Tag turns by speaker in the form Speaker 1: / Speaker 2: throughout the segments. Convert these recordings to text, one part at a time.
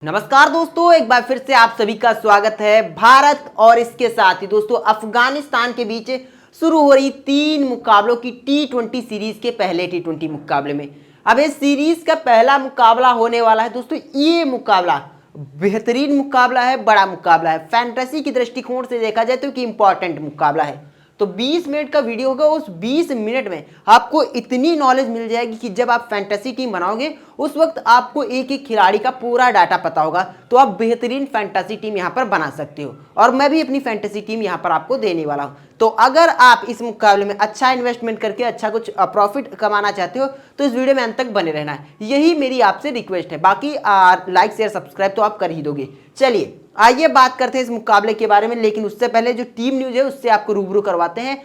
Speaker 1: नमस्कार दोस्तों, एक बार फिर से आप सभी का स्वागत है। भारत और इसके साथ ही दोस्तों अफगानिस्तान के बीच शुरू हो रही 3 मुकाबलों की T20 सीरीज के पहले T20 मुकाबले में अब इस सीरीज का पहला मुकाबला होने वाला है। दोस्तों ये मुकाबला बेहतरीन मुकाबला है, बड़ा मुकाबला है। फैंटेसी की दृष्टिकोण से देखा जाए तो कि इंपॉर्टेंट मुकाबला है। तो 20 मिनट का वीडियो होगा, उस 20 मिनट में आपको इतनी नॉलेज मिल जाएगी कि जब आप फैंटेसी टीम बनाओगे उस वक्त आपको एक एक खिलाड़ी का पूरा डाटा पता होगा, तो आप बेहतरीन फैंटेसी टीम यहां पर बना सकते हो। और मैं भी अपनी फैंटेसी टीम यहां पर आपको देने वाला हूं। तो अगर आप इस मुकाबले में अच्छा इन्वेस्टमेंट करके अच्छा कुछ प्रॉफिट कमाना चाहते हो तो इस वीडियो में अंत तक बने रहना है, यही मेरी आपसे रिक्वेस्ट है। बाकी लाइक शेयर सब्सक्राइब तो आप कर ही दोगे। चलिए आइए बात करते हैं इस मुकाबले के बारे में, लेकिन उससे पहले जो टीम न्यूज है उससे आपको रूबरू करवाते हैं।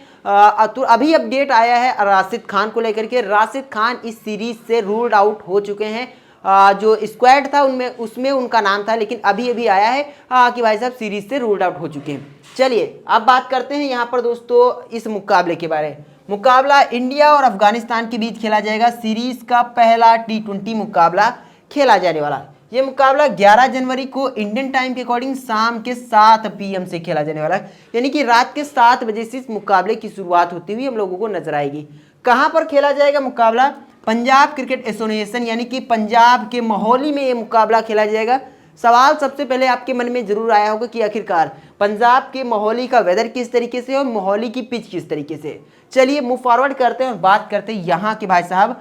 Speaker 1: तो अभी अपडेट आया है राशिद खान को लेकर के। राशिद खान इस सीरीज से रूल्ड आउट हो चुके हैं। जो स्क्वाड था उनमें उसमें उनका नाम था, लेकिन अभी अभी आया है कि भाई साहब सीरीज से रूल्ड आउट हो चुके हैं। चलिए अब बात करते हैं यहाँ पर दोस्तों इस मुकाबले के बारे में। मुकाबला इंडिया और अफगानिस्तान के बीच खेला जाएगा। सीरीज का पहला T20 मुकाबला खेला जाने वाला है। ये मुकाबला 11 जनवरी को इंडियन टाइम के अकॉर्डिंग शाम के 7 PM से खेला जाने वाला है, यानी कि रात के 7 बजे से इस मुकाबले की शुरुआत होती हुई हम लोगों को नजर आएगी। कहां पर खेला जाएगा मुकाबला? पंजाब क्रिकेट एसोसिएशन यानी कि पंजाब के मोहाली में ये मुकाबला खेला जाएगा। सवाल सबसे पहले आपके मन में जरूर आया होगा कि आखिरकार पंजाब के मोहाली का वेदर किस तरीके से और मोहाली की पिच किस तरीके से। चलिए मूव फॉरवर्ड करते हैं और बात करते हैं यहाँ के भाई साहब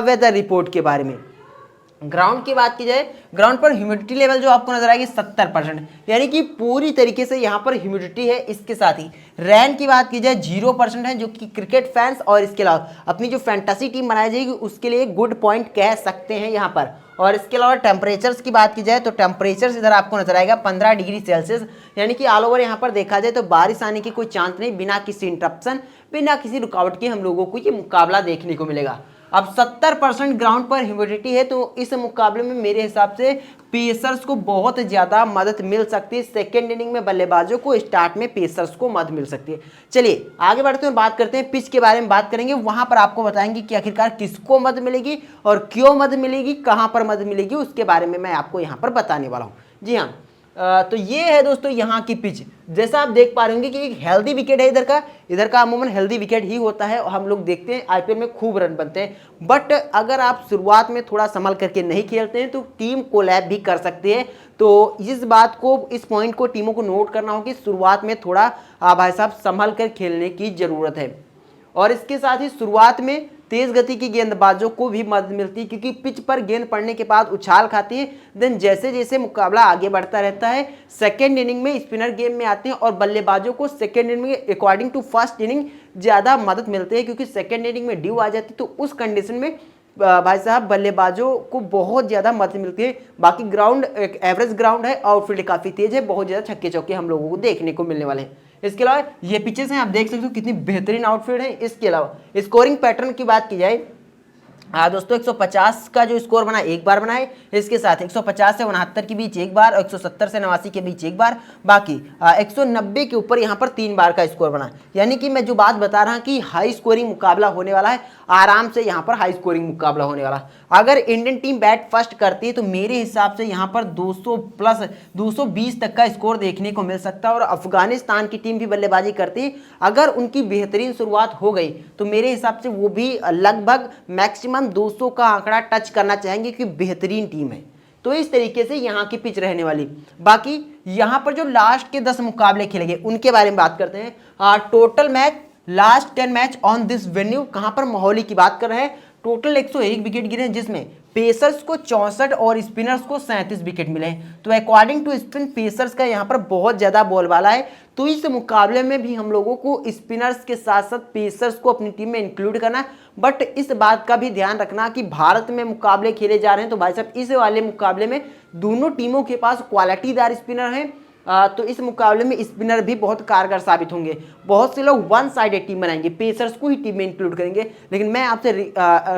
Speaker 1: वेदर रिपोर्ट के बारे में। ग्राउंड की बात की जाए, ग्राउंड पर ह्यूमिडिटी लेवल जो आपको नजर आएगी 70%, यानी कि पूरी तरीके से यहाँ पर ह्यूमिडिटी है। इसके साथ ही रैन की बात की जाए 0% है, जो कि क्रिकेट फैंस और इसके अलावा अपनी जो फैंटेसी टीम बनाई जाएगी उसके लिए गुड पॉइंट कह सकते हैं यहाँ पर। और इसके अलावा टेम्परेचर्स की बात की जाए तो टेम्परेचर्स इधर आपको नजर आएगा 15 डिग्री सेल्सियस, यानी कि ऑल ओवर यहाँ पर देखा जाए तो बारिश आने की कोई चांस नहीं। बिना किसी इंटरप्शन, बिना किसी रुकावट के हम लोगों को ये मुकाबला देखने को मिलेगा। अब 70% ग्राउंड पर ह्यूमिडिटी है, तो इस मुकाबले में मेरे हिसाब से पेसर्स को बहुत ज़्यादा मदद मिल सकती है। सेकेंड इनिंग में बल्लेबाजों को, स्टार्ट में पेसर्स को मदद मिल सकती है। चलिए आगे बढ़ते हैं, बात करते हैं पिच के बारे में। बात करेंगे वहां पर आपको बताएंगे कि आखिरकार किसको मदद मिलेगी और क्यों मदद मिलेगी, कहां पर मदद मिलेगी, उसके बारे में मैं आपको यहाँ पर बताने वाला हूँ। जी हाँ, तो ये है दोस्तों यहाँ की पिच। जैसा आप देख पा रहे होंगे कि एक हेल्दी विकेट है इधर का अमूमन हेल्दी विकेट ही होता है और हम लोग देखते हैं आईपीएल में खूब रन बनते हैं। बट अगर आप शुरुआत में थोड़ा संभल करके नहीं खेलते हैं तो टीम कोलैप भी कर सकती है। तो इस बात को, इस पॉइंट को टीमों को नोट करना होगा कि शुरुआत में थोड़ा भाई साहब संभल कर खेलने की जरूरत है। और इसके साथ ही शुरुआत में तेज गति की गेंदबाजों को भी मदद मिलती है, क्योंकि पिच पर गेंद पड़ने के बाद उछाल खाती है। देन जैसे जैसे मुकाबला आगे बढ़ता रहता है, सेकेंड इनिंग में स्पिनर गेम में आते हैं और बल्लेबाजों को सेकेंड इनिंग में अकॉर्डिंग टू फर्स्ट इनिंग ज़्यादा मदद मिलती है, क्योंकि सेकेंड इनिंग में ड्यू आ जाती है। तो उस कंडीशन में भाई साहब बल्लेबाजों को बहुत ज़्यादा मदद मिलती है। बाकी ग्राउंड एक एवरेज ग्राउंड है, आउटफील्ड काफ़ी तेज है, बहुत ज़्यादा छक्के चौके हम लोगों को देखने को मिलने वाले हैं। इसके अलावा ये पिचेस हैं, आप देख सकते हो कितनी बेहतरीन आउटफील्ड है। इसके अलावा स्कोरिंग पैटर्न की बात की जाए, दोस्तों 150 का जो स्कोर बना एक बार बना है। इसके साथ 150 से 69 के बीच एक बार और 170 से 89 के बीच एक बार, बाकी 190 के ऊपर यहाँ पर 3 बार का स्कोर बना। यानी कि मैं जो बात बता रहा कि हाई स्कोरिंग मुकाबला होने वाला है, आराम से यहाँ पर हाई स्कोरिंग मुकाबला होने वाला। अगर इंडियन टीम बैट फर्स्ट करती है तो मेरे हिसाब से यहाँ पर 200 प्लस 220 तक का स्कोर देखने को मिल सकता है। और अफगानिस्तान की टीम भी बल्लेबाजी करती है, अगर उनकी बेहतरीन शुरुआत हो गई तो मेरे हिसाब से वो भी लगभग मैक्सिमम 200 का आंकड़ा टच करना चाहेंगे, क्योंकि बेहतरीन टीम है। तो इस तरीके से यहाँ की पिच रहने वाली। बाकी यहाँ पर जो लास्ट के 10 मुकाबले खेले गए उनके बारे में बात करते हैं। Total match, last 10 match on this venue, कहां पर मोहाली की बात कर रहे हैं। टोटल 101 विकेट गिरे, जिसमें पेसर्स को 64 और स्पिनर्स को 37 विकेट मिले हैं। तो अकॉर्डिंग टू स्पिन पेसर्स का यहाँ पर बहुत ज़्यादा बोलबाला है। तो इस मुकाबले में भी हम लोगों को स्पिनर्स के साथ साथ पेसर्स को अपनी टीम में इंक्लूड करना है। बट इस बात का भी ध्यान रखना कि भारत में मुकाबले खेले जा रहे हैं, तो भाई साहब इस वाले मुकाबले में दोनों टीमों के पास क्वालिटीदार स्पिनर हैं। तो इस मुकाबले में स्पिनर भी बहुत कारगर साबित होंगे। बहुत से लोग वन साइडेड टीम बनाएंगे, पेसर्स को ही टीम में इंक्लूड करेंगे, लेकिन मैं आपसे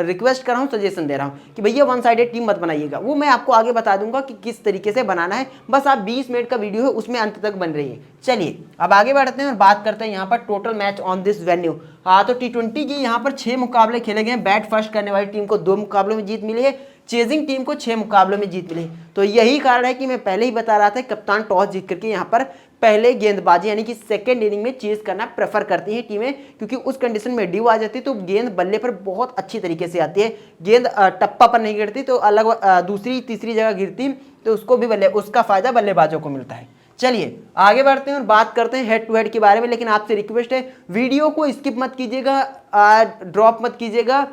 Speaker 1: रिक्वेस्ट कर रहा हूँ, सजेशन दे रहा हूँ कि भैया वन साइडेड टीम मत बनाइएगा। वो मैं आपको आगे बता दूंगा कि किस तरीके से बनाना है। बस आप 20 मिनट का वीडियो है, उसमें अंत तक बन रही है। चलिए अब आगे बढ़ते हैं और बात करते हैं यहाँ पर total match on this venue. तो T20 की यहाँ पर 6 मुकाबले खेले गए। बैट फर्स्ट करने वाली टीम को 2 मुकाबलों में जीत मिली है। चेजिंग टीम को 6 मुकाबलों में जीत मिली। तो यही कारण है कि मैं पहले ही बता रहा था कप्तान टॉस जीत करके यहाँ पर पहले गेंदबाजी यानी कि सेकंड इनिंग में चेज करना प्रेफर करती हैं टीमें, क्योंकि उस कंडीशन में ड्यू आ जाती है तो गेंद बल्ले पर बहुत अच्छी तरीके से आती है, गेंद टप्पा पर नहीं गिरती तो अलग दूसरी तीसरी जगह गिरती तो उसको भी उसका फायदा बल्लेबाजों को मिलता है। चलिए आगे बढ़ते हैं और बात करते हैं हेड टू हेड के बारे में, लेकिन आपसे रिक्वेस्ट है वीडियो को स्किप मत कीजिएगा, ड्रॉप मत कीजिएगा।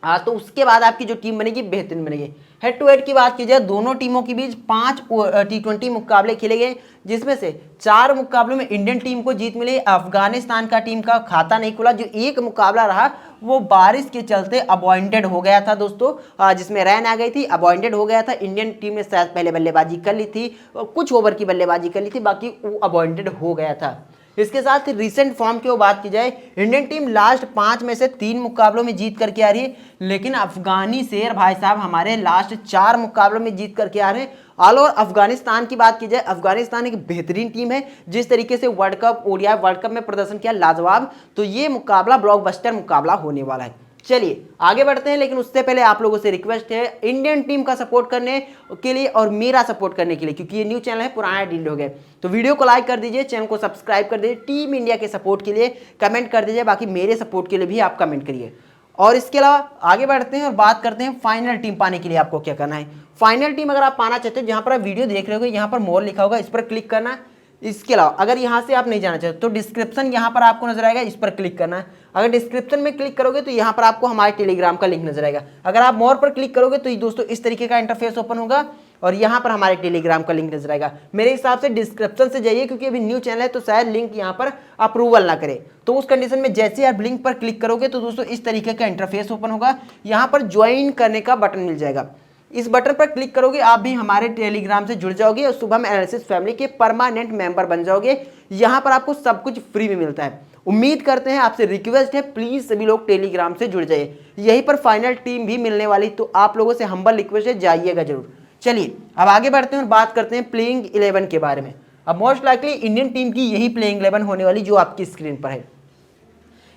Speaker 1: तो उसके बाद आपकी जो टीम बनेगी बेहतरीन बनेगी। हेड टू हेड की बात की जाए दोनों टीमों के बीच 5 T20 मुकाबले खेले गए, जिसमें से 4 मुकाबलों में इंडियन टीम को जीत मिली। अफगानिस्तान का टीम का खाता नहीं खुला, जो एक मुकाबला रहा वो बारिश के चलते अपॉइंटेड हो गया था दोस्तों, जिसमें रैन आ गई थी, अपॉइंटेड हो गया था। इंडियन टीम ने शायद पहले बल्लेबाजी कर ली थी, कुछ ओवर की बल्लेबाजी कर ली थी, बाकी वो अपॉइंटेड हो गया था। इसके साथ रिसेंट फॉर्म की बात की जाए, इंडियन टीम लास्ट 5 में से 3 मुकाबलों में जीत करके आ रही है, लेकिन अफगानी शेर भाई साहब हमारे लास्ट 4 मुकाबलों में जीत करके आ रहे हैं। ऑल ओवर अफगानिस्तान की बात की जाए, अफगानिस्तान एक बेहतरीन टीम है, जिस तरीके से world cup ODI world cup में प्रदर्शन किया लाजवाब, तो ये मुकाबला ब्लॉकबस्टर मुकाबला होने वाला है। चलिए आगे बढ़ते हैं, लेकिन उससे पहले आप लोगों से रिक्वेस्ट है इंडियन टीम का सपोर्ट करने के लिए और मेरा सपोर्ट करने के लिए, क्योंकि ये न्यू चैनल है, पुराना डिलीट हो गया, तो वीडियो को लाइक कर दीजिए, चैनल को सब्सक्राइब कर दीजिए, टीम इंडिया के सपोर्ट के लिए कमेंट कर दीजिए, बाकी मेरे सपोर्ट के लिए भी आप कमेंट करिए। और इसके अलावा आगे बढ़ते हैं और बात करते हैं फाइनल टीम पाने के लिए आपको क्या करना है। फाइनल टीम अगर आप पाना चाहते हो, जहां पर आप वीडियो देख रहे हो यहाँ पर मोर लिखा होगा, इस पर क्लिक करना है। इसके अलावा अगर यहाँ से आप नहीं जाना चाहते तो डिस्क्रिप्शन यहाँ पर आपको नजर आएगा, इस पर क्लिक करना है। अगर डिस्क्रिप्शन में क्लिक करोगे तो यहाँ पर आपको हमारे टेलीग्राम का लिंक नजर आएगा। अगर आप मोर पर क्लिक करोगे तो दोस्तों इस तरीके का इंटरफेस ओपन होगा और यहाँ पर हमारे टेलीग्राम का लिंक नजर आएगा। मेरे हिसाब से डिस्क्रिप्शन से जाइए, क्योंकि अभी न्यू चैनल है तो शायद लिंक यहाँ पर अप्रूवल ना करे, तो उस कंडीशन में जैसे आप लिंक पर क्लिक करोगे तो दोस्तों इस तरीके का इंटरफेस ओपन होगा। यहाँ पर ज्वाइन करने का बटन मिल जाएगा, इस बटन पर क्लिक करोगे आप भी हमारे टेलीग्राम से जुड़ जाओगे और शुभम एनालिसिस फैमिली के परमानेंट मेंबर बन जाओगे। यहाँ पर आपको सब कुछ फ्री में मिलता है। उम्मीद करते हैं, आपसे रिक्वेस्ट है प्लीज सभी लोग टेलीग्राम से जुड़ जाइए, यहीं पर फाइनल टीम भी मिलने वाली, तो आप लोगों से हम्बल रिक्वेस्ट है जाइएगा जरूर। चलिए अब आगे बढ़ते हैं और बात करते हैं प्लेइंग 11 के बारे में। अब मोस्ट लाइकली इंडियन टीम की यही प्लेइंग 11 होने वाली जो आपकी स्क्रीन पर है।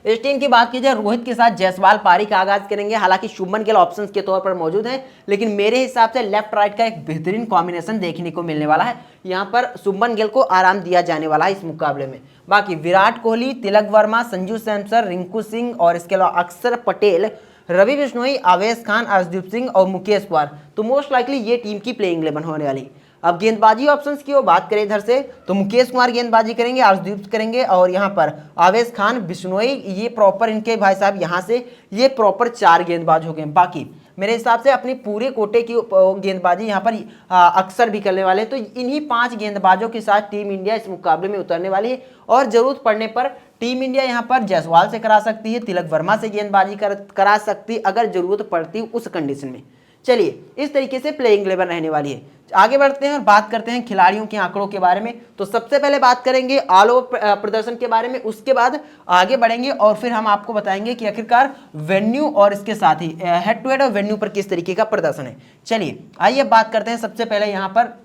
Speaker 1: इस टीम की बात की जाए, रोहित के साथ जायसवाल पारी का आगाज करेंगे, हालांकि शुभमन गिल ऑप्शंस के तौर पर मौजूद हैं, लेकिन मेरे हिसाब से लेफ्ट राइट का एक बेहतरीन कॉम्बिनेशन देखने को मिलने वाला है। यहां पर शुभमन गिल को आराम दिया जाने वाला है इस मुकाबले में। बाकी विराट कोहली, तिलक वर्मा, संजू सैमसन, रिंकू सिंह और इसके अलावा अक्षर पटेल, रवि बिश्नोई, आवेश खान, अर्शदीप सिंह और मुकेश कुमार, तो मोस्ट लाइकली ये टीम की प्लेइंग 11 होने वाली। अब गेंदबाजी ऑप्शंस की बात करें इधर से, तो मुकेश कुमार गेंदबाजी करेंगे, अर्शदीप करेंगे और यहाँ पर आवेश खान, बिश्नोई, ये प्रॉपर इनके भाई साहब यहाँ से ये प्रॉपर 4 गेंदबाज हो गए। बाकी मेरे हिसाब से अपनी पूरे कोटे की गेंदबाजी यहाँ पर अक्सर भी करने वाले हैं, तो इन्हीं 5 गेंदबाजों के साथ टीम इंडिया इस मुकाबले में उतरने वाली है। और जरूरत पड़ने पर टीम इंडिया यहाँ पर जायसवाल से करा सकती है, तिलक वर्मा से गेंदबाजी करा सकती है अगर जरूरत पड़ती उस कंडीशन में। चलिए इस तरीके से प्लेइंग 11 रहने वाली है। आगे बढ़ते हैं और बात करते हैं खिलाड़ियों के आंकड़ों के बारे में। तो सबसे पहले बात करेंगे ऑल ओवर प्रदर्शन के बारे में, उसके बाद आगे बढ़ेंगे और फिर हम आपको बताएंगे कि आखिरकार वेन्यू और इसके साथ ही हेड टू हेड और वेन्यू पर किस तरीके का प्रदर्शन है। चलिए आइए बात करते हैं सबसे पहले यहाँ पर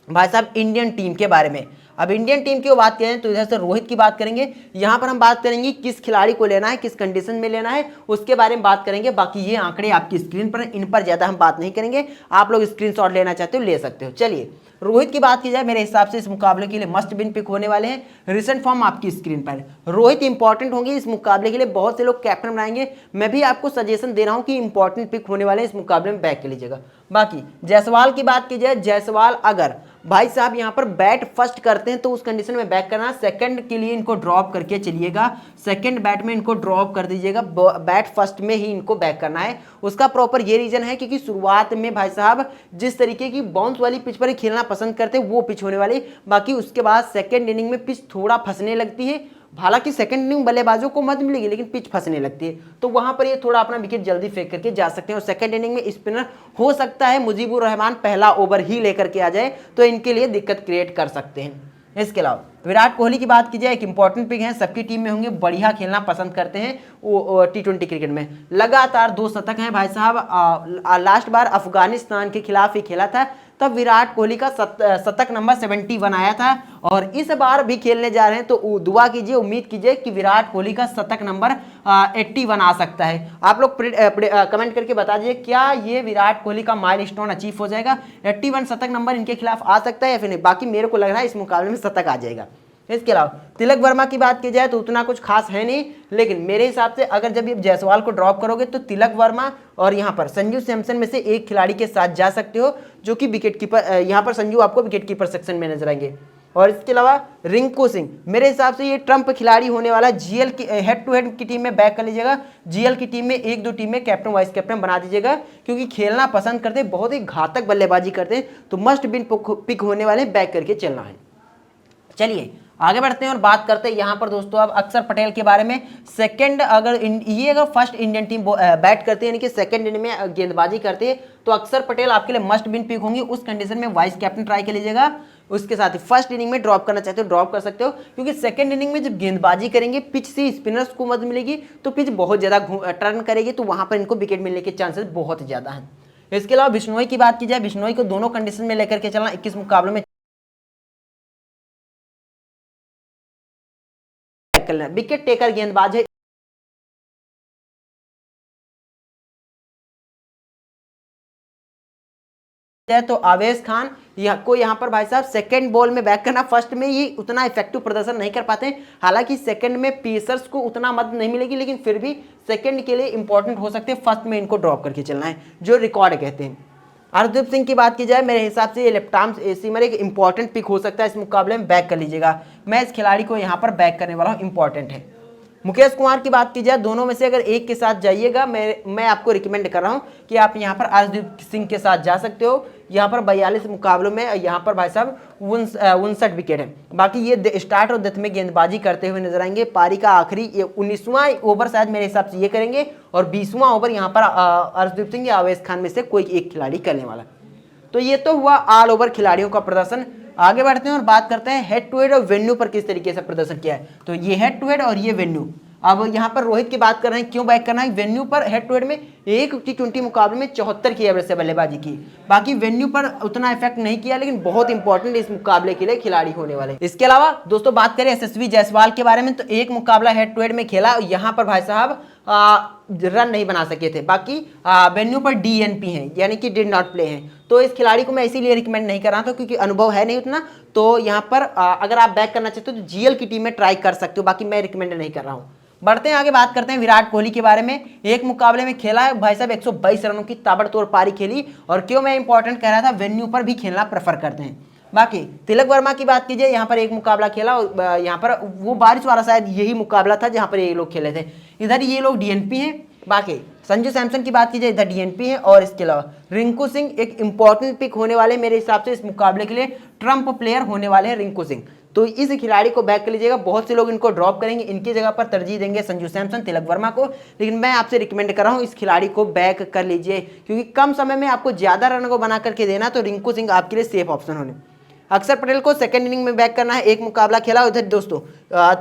Speaker 1: भाई साहब इंडियन टीम के बारे में। अब इंडियन टीम की बात करें तो इधर से रोहित की बात करेंगे, यहाँ पर हम बात करेंगे किस खिलाड़ी को लेना है, किस कंडीशन में लेना है, उसके बारे में बात करेंगे। बाकी ये आंकड़े आपकी स्क्रीन पर, इन पर ज्यादा हम बात नहीं करेंगे, आप लोग स्क्रीनशॉट लेना चाहते हो ले सकते हो। चलिए रोहित की बात की जाए, मेरे हिसाब से इस मुकाबले के लिए मस्ट विन पिक होने वाले हैं। रिसेंट फॉर्म आपकी स्क्रीन पर, रोहित इंपॉर्टेंट होंगे इस मुकाबले के लिए, बहुत से लोग कैप्टन बनाएंगे, मैं भी आपको सजेशन दे रहा हूं कि इंपॉर्टेंट पिक होने वाले हैं इस मुकाबले में, बैक के लीजिएगा। बाकी जायसवाल की बात की जाए, जायसवाल अगर भाई साहब यहाँ पर बैट फर्स्ट करते हैं तो उस कंडीशन में बैक करना, सेकंड के लिए इनको ड्रॉप करके चलिएगा, सेकंड बैट में इनको ड्रॉप कर दीजिएगा, बैट फर्स्ट में ही इनको बैक करना है। उसका प्रॉपर ये रीजन है क्योंकि शुरुआत में भाई साहब जिस तरीके की बाउंस वाली पिच पर खेलना पसंद करते हैं वो पिच होने वाली, बाकी उसके बाद सेकंड इनिंग में पिच थोड़ा फंसने लगती है, हालांकि सेकंड इनिंग बल्लेबाजों को मत मिलेगी लेकिन पिच फंसने लगती है, तो वहां पर ये थोड़ा अपना विकेट जल्दी फेंक करके जा सकते हैं। और सेकंड इनिंग में स्पिनर हो सकता है मुजीबुर रहमान पहला ओवर ही लेकर के आ जाए तो इनके लिए दिक्कत क्रिएट कर सकते हैं। इसके अलावा विराट कोहली की बात की जाए, एक इंपॉर्टेंट पिक है, सबकी टीम में होंगे, बढ़िया खेलना पसंद करते हैं वो T20 क्रिकेट में, लगातार 2 शतक हैं भाई साहब। लास्ट बार अफगानिस्तान के खिलाफ ही खेला था, तब विराट कोहली का शतक नंबर 71 आया था, और इस बार भी खेलने जा रहे हैं तो दुआ कीजिए, उम्मीद कीजिए कि विराट कोहली का शतक नंबर 81 आ सकता है। आप लोग कमेंट करके बता दीजिए क्या ये विराट कोहली का माइलस्टोन अचीव हो जाएगा, 81 शतक नंबर इनके खिलाफ आ सकता है या फिर नहीं। बाकी मेरे को लग रहा है इस मुकाबले में शतक आ जाएगा। इसके अलावा तिलक वर्मा की बात की जाए तो उतना कुछ खास है नहीं, लेकिन मेरे हिसाब से अगर जब ये जायसवाल को ड्रॉप करोगे तो तिलक वर्मा और यहाँ पर संजू सैमसन में से एक खिलाड़ी के साथ जा सकते हो, जो कि विकेट कीपर, यहाँ पर संजू आपको विकेट कीपर सेक्शन में नजर आएंगे। और इसके अलावा रिंकू सिंह, मेरे हिसाब से ये ट्रम्प खिलाड़ी होने वाला, जीएल की हेड टू हेड की टीम में बैक कर लीजिएगा, जीएल की टीम में एक दो टीम में कैप्टन वाइस कैप्टन बना दीजिएगा, क्योंकि खेलना पसंद करते, बहुत ही घातक बल्लेबाजी करते हैं, तो मस्ट बिन पिक होने वाले बैक करके चलना है। चलिए आगे बढ़ते हैं और बात करते हैं यहाँ पर दोस्तों अब अक्षर पटेल के बारे में। सेकंड अगर फर्स्ट इंडियन टीम बैट करती है, यानी कि सेकंड इनिंग में गेंदबाजी करती है, तो अक्षर पटेल आपके लिए मस्ट बिन पिक होंगी। उस कंडीशन में वाइस कैप्टन ट्राई कर लीजिएगा। उसके साथ ही फर्स्ट इनिंग में ड्रॉप करना चाहते हो ड्रॉप कर सकते हो, क्योंकि सेकंड इनिंग में जब गेंदबाजी करेंगे पिच से स्पिनर्स को मदद मिलेगी, तो पिच बहुत ज़्यादा टर्न करेगी, तो वहाँ पर इनको विकेट मिलने के चांसेस बहुत ज़्यादा हैं। इसके अलावा बिश्नोई की बात की जाए, बिश्नोई को दोनों कंडीशन में लेकर के चलना, 21 मुकाबलों में विकेट टेकर गेंदबाज है। तो आवेश खान को यहाँ पर भाई साहब सेकंड बॉल में बैक करना, फर्स्ट में ये उतना इफेक्टिव प्रदर्शन नहीं कर पाते हैं, हालांकि सेकंड में पेसर्स को उतना मदद नहीं मिलेगी, लेकिन फिर भी सेकंड के लिए इंपॉर्टेंट हो सकते हैं। फर्स्ट में इनको ड्रॉप करके चलना है, जो रिकॉर्ड कहते हैं। अर्शदीप सिंह की बात की जाए, मेरे हिसाब से ये लेफ्ट आर्म सीमर एक इंपॉर्टेंट पिक हो सकता है, इस मुकाबले में बैक कर लीजिएगा। मैं इस खिलाड़ी को यहाँ पर बैक करने वाला हूँ, इंपॉर्टेंट है। मुकेश कुमार की बात की जाए, दोनों में से अगर एक के साथ जाइएगा, मैं आपको रिकमेंड कर रहा हूं कि आप यहां पर अर्शदीप सिंह के साथ जा सकते हो। यहां पर 42 मुकाबलों में यहां पर भाई साहब 59 विकेट है। बाकी ये स्टार्ट और डेथ में गेंदबाजी करते हुए नजर आएंगे। पारी का आखिरी 19वां ओवर शायद मेरे हिसाब से ये करेंगे, और 20वां ओवर यहां पर अर्शदीप सिंह या आवेश खान में से कोई एक खिलाड़ी करने वाला। तो ये तो हुआ ऑल ओवर खिलाड़ियों का प्रदर्शन। आगे बढ़ते हैं और बात करते हैं हेड टू हेड और वेन्यू पर किस तरीके से प्रदर्शन किया है। तो ये हेड टू हेड और ये वेन्यू। अब यहाँ पर रोहित की बात कर रहे हैं, क्यों बैक करना है। वेन्यू पर हेड टू हेड में एक T20 मुकाबले में 74 की एवरेज से बल्लेबाजी की, बाकी वेन्यू पर उतना इफेक्ट नहीं किया, लेकिन बहुत इंपॉर्टेंट इस मुकाबले के लिए खिलाड़ी होने वाले। इसके अलावा दोस्तों बात करें यशस्वी जायसवाल के बारे में, तो एक मुकाबला हेड टू हेड में खेला, यहाँ पर भाई साहब रन नहीं बना सके थे। बाकी वेन्यू पर DNP है, यानी कि डिड नॉट प्ले हैं। तो इस खिलाड़ी को मैं इसीलिए रिकमेंड नहीं कर रहा था, क्योंकि अनुभव है नहीं उतना। तो यहाँ पर अगर आप बैक करना चाहते हो तो GL की टीम में ट्राई कर सकते हो, बाकी मैं रिकमेंड नहीं कर रहा हूँ। बढ़ते हैं आगे, बात करते हैं विराट कोहली के बारे में। एक मुकाबले में खेला है भाई साहब, 122 रनों की ताबड़तोड़ पारी खेली। और क्यों मैं इंपॉर्टेंट कह रहा था, वेन्यू पर भी खेलना प्रेफर करते हैं। बाकी तिलक वर्मा की बात कीजिए, यहाँ पर एक मुकाबला खेला, यहाँ पर वो बारिश वाला शायद यही मुकाबला था जहाँ पर ये लोग खेले थे। इधर ये लोग DNP हैं। बाकी संजू सैमसन की बात कीजिए, इधर DNP है। और इसके अलावा रिंकू सिंह एक इंपॉर्टेंट पिक होने वाले, मेरे हिसाब से इस मुकाबले के लिए ट्रम्प प्लेयर होने वाले हैं रिंकू सिंह। तो इस खिलाड़ी को बैक कर लीजिएगा। बहुत से लोग इनको ड्रॉप करेंगे, इनकी जगह पर तरजीह देंगे संजू सैमसन, तिलक वर्मा को, लेकिन मैं आपसे रिकमेंड कर रहा हूं इस खिलाड़ी को बैक कर लीजिए, क्योंकि कम समय में आपको ज्यादा रन को बना करके देना, तो रिंकू सिंह आपके लिए सेफ ऑप्शन होने। अक्षर पटेल को सेकंड इनिंग में बैक करना है, एक मुकाबला खेला, उधर दोस्तों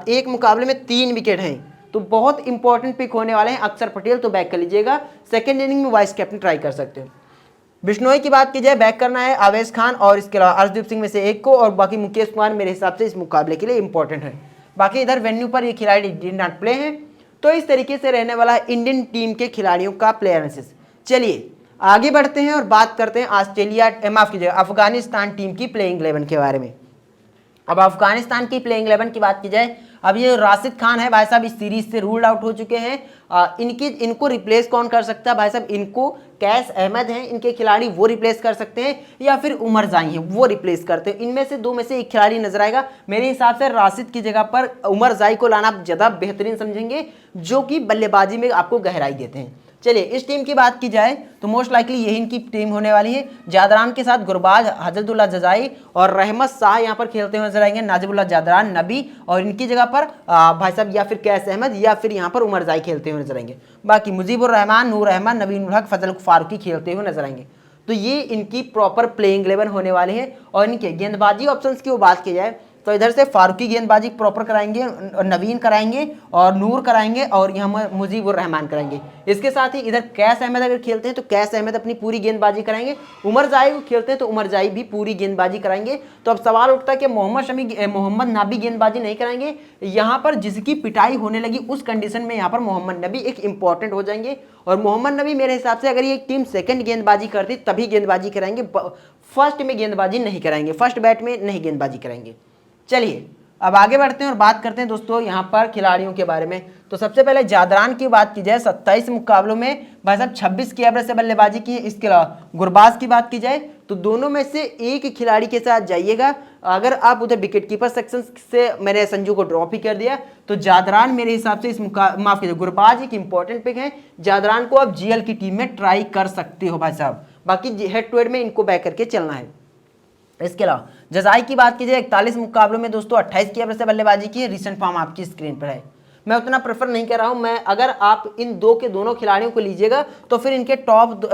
Speaker 1: एक मुकाबले में 3 विकेट हैं, तो बहुत इंपॉर्टेंट पिक होने वाले हैं अक्षर पटेल, तो बैक कर लीजिएगा। सेकंड इनिंग में वाइस कैप्टन ट्राई कर सकते हो। बिश्नोई की बात की जाए, बैक करना है आवेश खान और इसके अलावा अर्शदीप सिंह में से एक को, और बाकी मुकेश कुमार मेरे हिसाब से इस मुकाबले के लिए इंपॉर्टेंट है। बाकी इधर वेन्यू पर ये खिलाड़ी डिड नॉट प्ले हैं। तो इस तरीके से रहने वाला है इंडियन टीम के खिलाड़ियों का प्लेयर एनालिसिस। चलिए आगे बढ़ते हैं और बात करते हैं ऑस्ट्रेलिया, माफ कीजिएगा, अफगानिस्तान टीम की प्लेइंग 11 के बारे में। अब अफगानिस्तान की प्लेइंग 11 की बात की जाए, अब ये राशिद खान है भाई साहब, इस सीरीज से रूल्ड आउट हो चुके हैं। इनको रिप्लेस कौन कर सकता है भाई साहब, इनको कैस अहमद हैं इनके खिलाड़ी, वो रिप्लेस कर सकते हैं, या फिर उमर जाई हैं वो रिप्लेस करते हैं। इनमें से 2 में से एक खिलाड़ी नजर आएगा। मेरे हिसाब से राशिद की जगह पर उमर जाई को लाना ज़्यादा बेहतरीन समझेंगे, जो कि बल्लेबाजी में आपको गहराई देते हैं। चलिए इस टीम की बात की जाए तो मोस्ट लाइकली यही इनकी टीम होने वाली है। जादरान के साथ गुरबाज, हजरतुल्लाह जजाई और रहमत शाह यहाँ पर खेलते हुए नजर आएंगे, नाजिबुल्लाह जादरान, नबी, और इनकी जगह पर भाई साहब या फिर कैस अहमद या फिर यहाँ पर उमर जाई खेलते हुए नजर आएंगे। बाकी मुजीबुर रहमान, नूर अहमद, नवीन उल हक, फजल फारूकी खेलते हुए नजर आएंगे। तो ये इनकी प्रॉपर प्लेइंग 11 होने वाले हैं। और इनके गेंदबाजी ऑप्शंस की बात की जाए तो इधर से फारूकी गेंदबाजी प्रॉपर कराएंगे, नवीन कराएंगे और नूर कराएंगे और यहाँ मुजीबुर रहमान कराएंगे। इसके साथ ही इधर कैस अहमद अगर खेलते हैं तो कैस अहमद अपनी पूरी गेंदबाजी कराएंगे, उमर जाई खेलते हैं तो उमर जाई भी पूरी गेंदबाजी कराएंगे। तो अब सवाल उठता है कि मोहम्मद नबी गेंदबाजी नहीं कराएंगे। यहाँ पर जिसकी पिटाई होने लगी उस कंडीशन में यहाँ पर मोहम्मद नबी एक इंपॉर्टेंट हो जाएंगे और मोहम्मद नबी मेरे हिसाब से अगर ये टीम सेकंड गेंदबाजी करती तभी गेंदबाजी कराएंगे, फर्स्ट में गेंदबाजी नहीं कराएंगे, फर्स्ट बैट में नहीं गेंदबाजी कराएंगे। चलिए अब आगे बढ़ते हैं और बात करते हैं दोस्तों यहाँ पर खिलाड़ियों के बारे में। तो सबसे पहले जादरान की बात की जाए, 27 मुकाबलों में भाई साहब 26 की एवरेज से बल्लेबाजी की है। इसके अलावा गुरबाज की बात की जाए तो दोनों में से एक खिलाड़ी के साथ जाइएगा। अगर आप उधर विकेट कीपर सेक्शन से मैंने संजू को ड्रॉप ही कर दिया तो जादरान मेरे हिसाब से माफ कीजिए गुरबाज एक इंपॉर्टेंट पिक है। जादरान को आप जीएल की टीम में ट्राई कर सकते हो भाई साहब, बाकी हेड टू हेड में इनको बैक करके चलना है। इसके अलावा जजाई की बात कीजिए 41 मुकाबलों में दोस्तों 28 की एवरेज से बल्लेबाजी की है। रिसेंट फॉर्म आपकी स्क्रीन पर है। मैं उतना प्रेफर नहीं कर रहा हूं। मैं अगर आप इन दो के दोनों खिलाड़ियों को लीजिएगा तो फिर इनके टॉप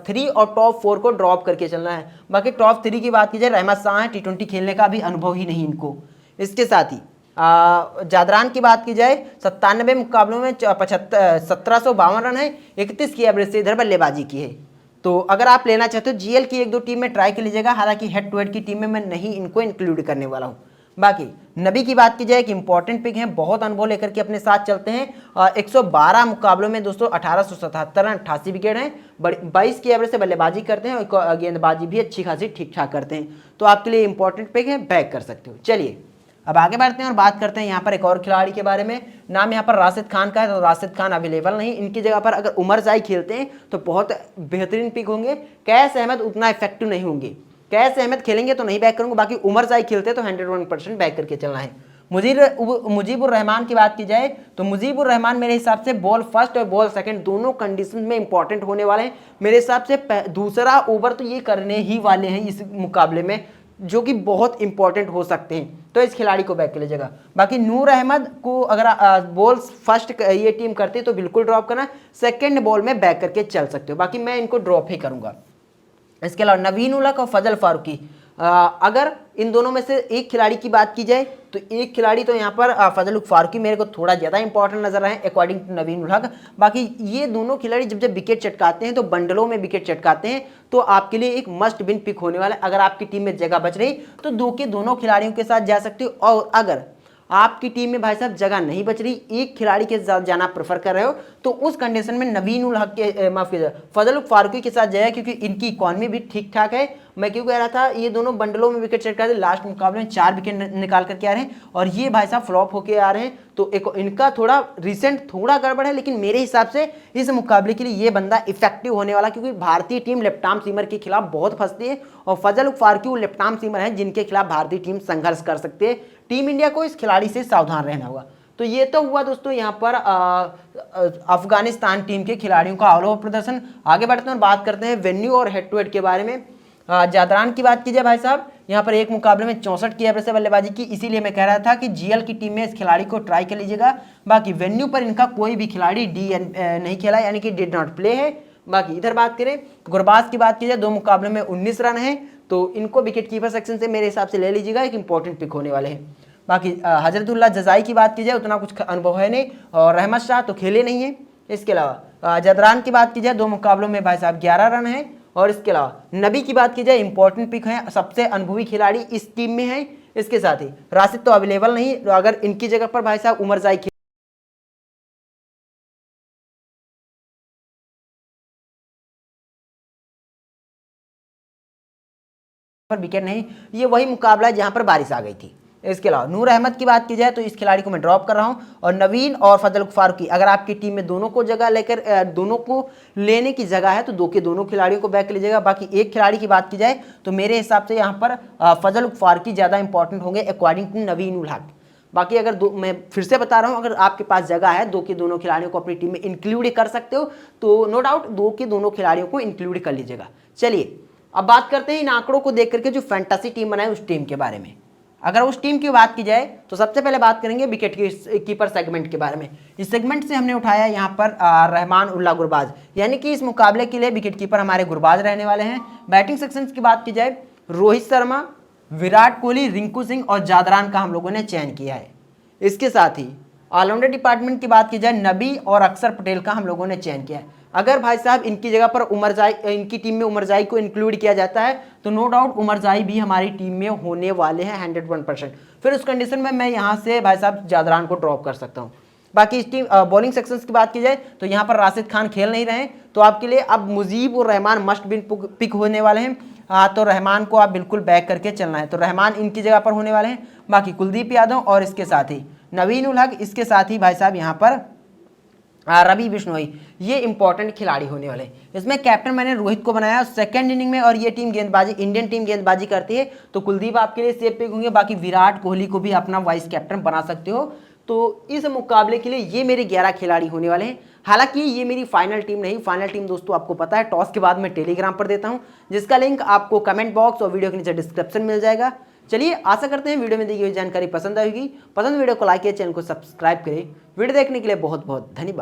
Speaker 1: 3 और टॉप 4 को ड्रॉप करके चलना है। बाकी टॉप 3 की बात कीजिए रहमत शाह है, T20 खेलने का भी अनुभव ही नहीं इनको। इसके साथ ही जादरान की बात की जाए 97 मुकाबलों में 1752 रन है, 31 की एवरेज से इधर बल्लेबाजी की है। तो अगर आप लेना चाहते हो जीएल की एक दो टीम में ट्राई कर लीजिएगा, हालांकि हेड टू हेड की टीम में मैं नहीं इनको इंक्लूड करने वाला हूं। बाकी नबी की बात की जाए एक इंपॉर्टेंट पिक है, बहुत अनुभव लेकर के अपने साथ चलते हैं। 112 मुकाबलों में दोस्तों 1877 रन, 88 विकेट हैं, 22 की एवरेज से बल्लेबाजी करते हैं और गेंदबाजी भी अच्छी खासी ठीक ठाक करते हैं। तो आपके लिए इंपॉर्टेंट पिक है, बैक कर सकते हो। चलिए अब आगे बढ़ते हैं और बात करते हैं यहाँ पर एक और खिलाड़ी के बारे में। नाम यहाँ पर राशिद खान का है, तो राशिद खान अवेलेबल नहीं। इनकी जगह पर अगर उमर जाई खेलते हैं तो बहुत बेहतरीन पिक होंगे। कैस अहमद उतना इफेक्टिव नहीं होंगे, कैस अहमद खेलेंगे तो नहीं बैक करूंगा, बाकी उमर जाई खेलते तो 101% बैक करके चलना है। मुजीबुर रहमान की बात की जाए तो मुजीबुर रहमान मेरे हिसाब से बॉल फर्स्ट और बॉल सेकंड दोनों कंडीशन में इंपॉर्टेंट होने वाले हैं। मेरे हिसाब से दूसरा ओवर तो ये करने ही वाले हैं इस मुकाबले में, जो कि बहुत इंपॉर्टेंट हो सकते हैं। तो इस खिलाड़ी को बैक कर लीजिएगा। बाकी नूर अहमद को अगर बॉल फर्स्ट ये टीम करती है तो बिल्कुल ड्रॉप करना, सेकंड बॉल में बैक करके चल सकते हो, बाकी मैं इनको ड्रॉप ही करूंगा। इसके अलावा नवीन उलक और फजल फारूकी, अगर इन दोनों में से एक खिलाड़ी की बात की जाए तो एक खिलाड़ी तो यहाँ पर फजल फारूकी मेरे को थोड़ा ज़्यादा इंपॉर्टेंट नजर आए अकॉर्डिंग टू नवीन उलक। बाकी ये दोनों खिलाड़ी जब जब विकेट चटकाते हैं तो बंडलों में विकेट चटकाते हैं, तो आपके लिए एक मस्ट विन पिक होने वाला है। अगर आपकी टीम में जगह बच रही तो दो के दोनों खिलाड़ियों के साथ जा सकते हो, और अगर आपकी टीम में भाई साहब जगह नहीं बच रही, एक खिलाड़ी के साथ जाना प्रेफर कर रहे हो, तो उस कंडीशन में नवीन उल हक के माफ कीजिए फजल फारूकी के साथ जाए, क्योंकि इनकी इकॉनमी भी ठीक ठाक है। मैं क्यों कह रहा था, ये दोनों बंडलों में विकेट चटका थे, लास्ट मुकाबले में 4 विकेट निकाल करके आ रहे हैं और ये भाई साहब फ्लॉप होके आ रहे हैं। तो एक इनका थोड़ा रिसेंट थोड़ा गड़बड़ है, लेकिन मेरे हिसाब से इस मुकाबले के लिए ये बंदा इफेक्टिव होने वाला, क्योंकि भारतीय टीम लेफ्ट आर्म सीमर के खिलाफ बहुत फंसती है और फजल फारूकी वो लेफ्ट आर्म सीमर है जिनके खिलाफ भारतीय टीम संघर्ष कर सकती है। टीम इंडिया को इस खिलाड़ी से सावधान रहना होगा। तो ये तो हुआ दोस्तों यहाँ पर अफगानिस्तान टीम के खिलाड़ियों का ऑल ओवर प्रदर्शन। आगे बढ़ते हैं और बात करते हैं वेन्यू और हेड टू हेड के बारे में। जादरान की बात कीजिए भाई साहब, यहाँ पर एक मुकाबले में 64 की एवरेज से बल्लेबाजी की, इसीलिए मैं कह रहा था कि जीएल की टीम में इस खिलाड़ी को ट्राई कर लीजिएगा। बाकी वेन्यू पर इनका कोई भी खिलाड़ी नहीं खेला, यानी कि डिड नॉट प्ले है। बाकी इधर बात करें गुरबाज की बात कीजिए, 2 मुकाबले में 19 रन है, तो इनको विकेट कीपर सेक्शन से मेरे हिसाब से ले लीजिएगा, एक इंपॉर्टेंट पिक होने वाले हैं। बाकी हजरतुल्ला जजाई की बात की जाए उतना कुछ अनुभव है नहीं, और रहमत शाह तो खेले नहीं है। इसके अलावा जादरान की बात की जाए 2 मुकाबलों में भाई साहब 11 रन है। और इसके अलावा नबी की बात की जाए इंपॉर्टेंट पिक है, सबसे अनुभवी खिलाड़ी इस टीम में है। इसके साथ ही राशिद तो अवेलेबल नहीं, तो अगर इनकी जगह पर भाई साहब उमर जाई पर विकेट नहीं, ये वही मुकाबला है जहां पर बारिश आ गई थी। इसके अलावा नूर अहमद की बात की जाए तो इस खिलाड़ी को मैं ड्रॉप कर रहा हूं, और नवीन और फजल फारूकी अगर आपकी टीम में दोनों को जगह लेकर दोनों को लेने की जगह है तो 2 के दोनों खिलाड़ियों को बैक लीजिएगा। बाकी एक खिलाड़ी की बात की जाए तो मेरे हिसाब से यहाँ पर फजल फारूकी ज़्यादा इंपॉर्टेंट होंगे अकॉर्डिंग टू नवीन उल हक। बाकी अगर मैं फिर से बता रहा हूँ, अगर आपके पास जगह है 2 के दोनों खिलाड़ियों को अपनी टीम में इंक्लूड कर सकते हो, तो नो डाउट 2 के दोनों खिलाड़ियों को इंक्लूड कर लीजिएगा। चलिए अब बात करते हैं इन आंकड़ों को देख करके जो फैंटेसी टीम बनाए उस टीम के बारे में। अगर उस टीम की बात की जाए तो सबसे पहले बात करेंगे विकेट कीपर सेगमेंट के बारे में। इस सेगमेंट से हमने उठाया यहाँ पर रहमान उल्लाह गुरबाज, यानी कि इस मुकाबले के लिए विकेट कीपर हमारे गुरबाज रहने वाले हैं। बैटिंग सेक्शन की बात की जाए रोहित शर्मा, विराट कोहली, रिंकू सिंह और जादरान का हम लोगों ने चयन किया है। इसके साथ ही ऑलराउंडर डिपार्टमेंट की बात की जाए, नबी और अक्षर पटेल का हम लोगों ने चयन किया है। अगर भाई साहब इनकी जगह पर उमरजाई, इनकी टीम में उमरजाई को इंक्लूड किया जाता है तो नो डाउट उमरजाई भी हमारी टीम में होने वाले हैं 101%। फिर उस कंडीशन में मैं यहाँ से भाई साहब जादरान को ड्रॉप कर सकता हूँ। बाकी इस टीम बॉलिंग सेक्शंस की बात की जाए तो यहाँ पर राशिद खान खेल नहीं रहे, तो आपके लिए अब मुजीब और रहमान मस्ट बिन पिक होने वाले हैं। तो रहमान को आप बिल्कुल बैक करके चलना है, तो रहमान इनकी जगह पर होने वाले हैं। बाकी कुलदीप यादव और इसके साथ ही नवीन उल हक, इसके साथ ही भाई साहब यहाँ पर रवि बिश्नोई, ये इंपॉर्टेंट खिलाड़ी होने वाले हैं। इसमें कैप्टन मैंने रोहित को बनाया सेकंड इनिंग में, और ये टीम गेंदबाजी, इंडियन टीम गेंदबाजी करती है तो कुलदीप आपके लिए सेफ पिक होंगे। बाकी विराट कोहली को भी अपना वाइस कैप्टन बना सकते हो। तो इस मुकाबले के लिए ये मेरे 11 खिलाड़ी होने वाले हैं। हालांकि ये मेरी फाइनल टीम नहीं, फाइनल टीम दोस्तों आपको पता है टॉस के बाद मैं टेलीग्राम पर देता हूं, जिसका लिंक आपको कमेंट बॉक्स और वीडियो के नीचे डिस्क्रिप्शन मिल जाएगा। चलिए आशा करते हैं वीडियो में दी गई जानकारी पसंद आएगी। पसंद वीडियो को लाइक करें, चैनल को सब्सक्राइब करें। वीडियो देखने के लिए बहुत बहुत धन्यवाद।